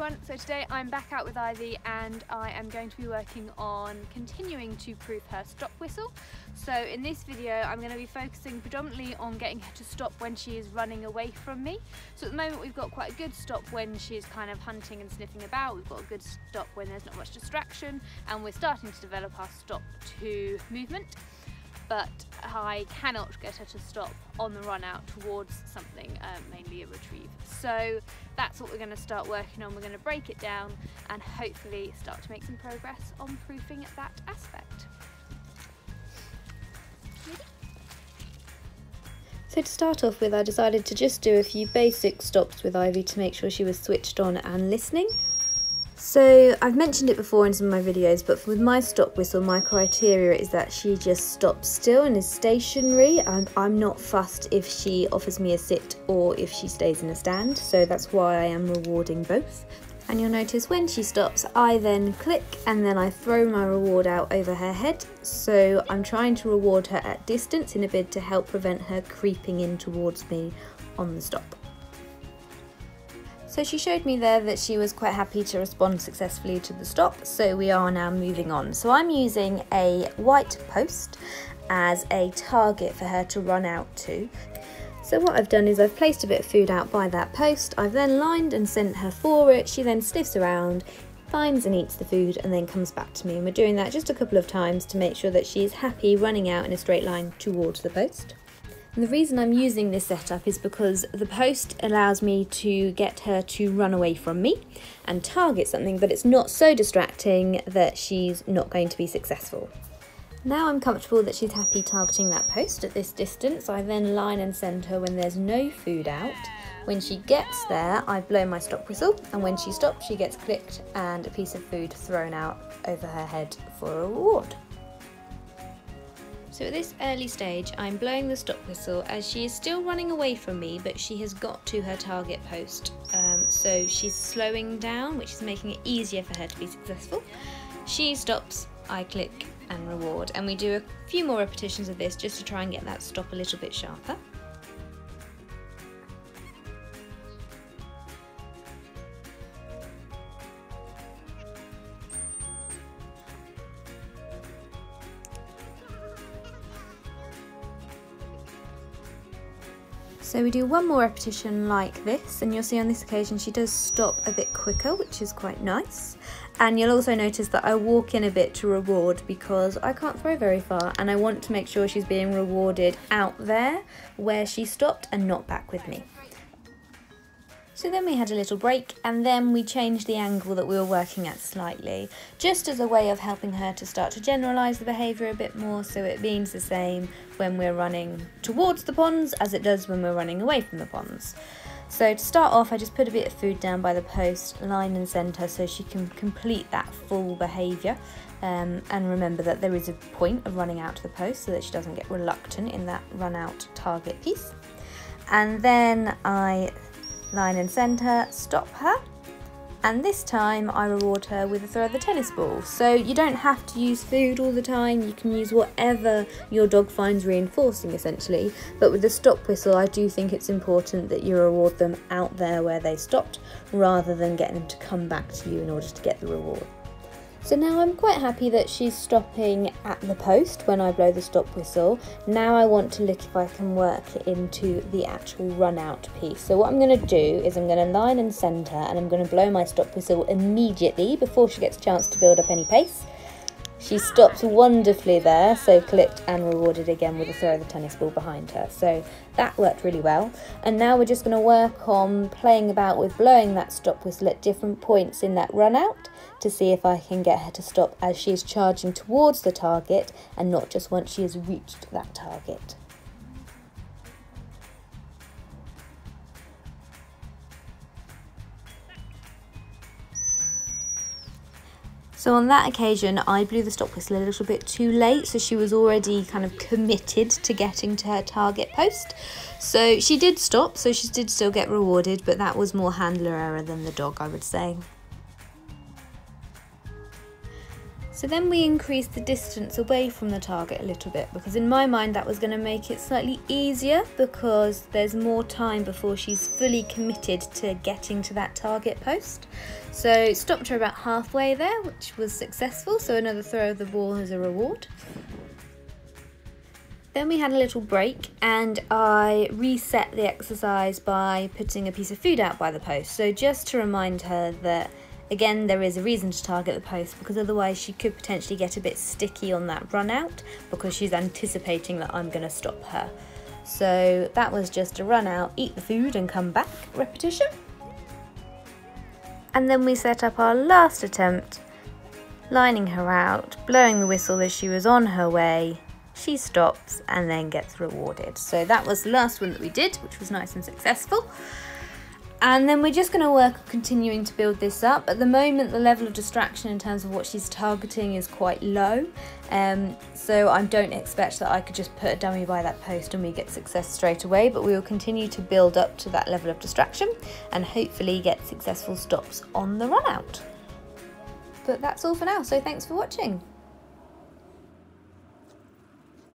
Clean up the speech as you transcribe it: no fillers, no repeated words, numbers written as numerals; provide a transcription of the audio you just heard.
everyone, so today I'm back out with Ivy and I am going to be working on continuing to proof her stop whistle. So in this video I'm going to be focusing predominantly on getting her to stop when she is running away from me. So at the moment we've got quite a good stop when she's kind of hunting and sniffing about, we've got a good stop when there's not much distraction, and we're starting to develop our stop to movement. But I cannot get her to stop on the run out towards something, mainly a retrieve. So that's what we're going to start working on. We're going to break it down and hopefully start to make some progress on proofing that aspect. Ready? So to start off with, I decided to just do a few basic stops with Ivy to make sure she was switched on and listening. So I've mentioned it before in some of my videos, but with my stop whistle, my criteria is that she just stops still and is stationary. I'm not fussed if she offers me a sit or if she stays in a stand, so that's why I am rewarding both. And you'll notice when she stops, I then click and then I throw my reward out over her head. So I'm trying to reward her at distance in a bid to help prevent her creeping in towards me on the stop. So she showed me there that she was quite happy to respond successfully to the stop, so we are now moving on. So I'm using a white post as a target for her to run out to. So what I've done is I've placed a bit of food out by that post, I've then lined and sent her for it, she then sniffs around, finds and eats the food and then comes back to me, and we're doing that just a couple of times to make sure that she is happy running out in a straight line towards the post. And the reason I'm using this setup is because the post allows me to get her to run away from me and target something, but it's not so distracting that she's not going to be successful. Now I'm comfortable that she's happy targeting that post at this distance. I then line and send her when there's no food out. When she gets there, I blow my stop whistle, and when she stops, she gets clicked and a piece of food thrown out over her head for a reward. So at this early stage, I'm blowing the stop whistle as she is still running away from me, but she has got to her target post. So she's slowing down, which is making it easier for her to be successful. She stops, I click and reward, and we do a few more repetitions of this just to try and get that stop a little bit sharper. So we do one more repetition like this, and you'll see on this occasion she does stop a bit quicker, which is quite nice. And you'll also notice that I walk in a bit to reward because I can't throw very far, and I want to make sure she's being rewarded out there where she stopped and not back with me. So then we had a little break, and then we changed the angle that we were working at slightly, just as a way of helping her to start to generalise the behaviour a bit more, so it means the same when we're running towards the ponds as it does when we're running away from the ponds. So to start off, I just put a bit of food down by the post, line and centre, so she can complete that full behaviour. And remember that there is a point of running out to the post so that she doesn't get reluctant in that run out target piece. And then I line and centre, stop her, and this time I reward her with a throw of the tennis ball. So you don't have to use food all the time, you can use whatever your dog finds reinforcing essentially, but with the stop whistle I do think it's important that you reward them out there where they stopped rather than getting them to come back to you in order to get the reward. So now I'm quite happy that she's stopping at the post when I blow the stop whistle. Now I want to look if I can work into the actual run out piece. So what I'm going to do is I'm going to line and centre, and I'm going to blow my stop whistle immediately before she gets a chance to build up any pace. She stops wonderfully there, so clicked and rewarded again with a throw of the tennis ball behind her. So that worked really well. And now we're just going to work on playing about with blowing that stop whistle at different points in that run out to see if I can get her to stop as she is charging towards the target and not just once she has reached that target. So on that occasion, I blew the stop whistle a little bit too late, so she was already kind of committed to getting to her target post. So she did stop, so she did still get rewarded, but that was more handler error than the dog, I would say. So then we increased the distance away from the target a little bit, because in my mind that was going to make it slightly easier because there's more time before she's fully committed to getting to that target post. So stopped her about halfway there, which was successful, so another throw of the ball as a reward. Then we had a little break and I reset the exercise by putting a piece of food out by the post. So just to remind her that, again, there is a reason to target the post, because otherwise she could potentially get a bit sticky on that run out because she's anticipating that I'm going to stop her. So that was just a run out, eat the food and come back repetition. And then we set up our last attempt, lining her out, blowing the whistle as she was on her way. She stops and then gets rewarded. So that was the last one that we did, which was nice and successful. And then we're just going to work on continuing to build this up. At the moment, the level of distraction in terms of what she's targeting is quite low. So I don't expect that I could just put a dummy by that post and we get success straight away, but we will continue to build up to that level of distraction and hopefully get successful stops on the run out. But that's all for now, so thanks for watching.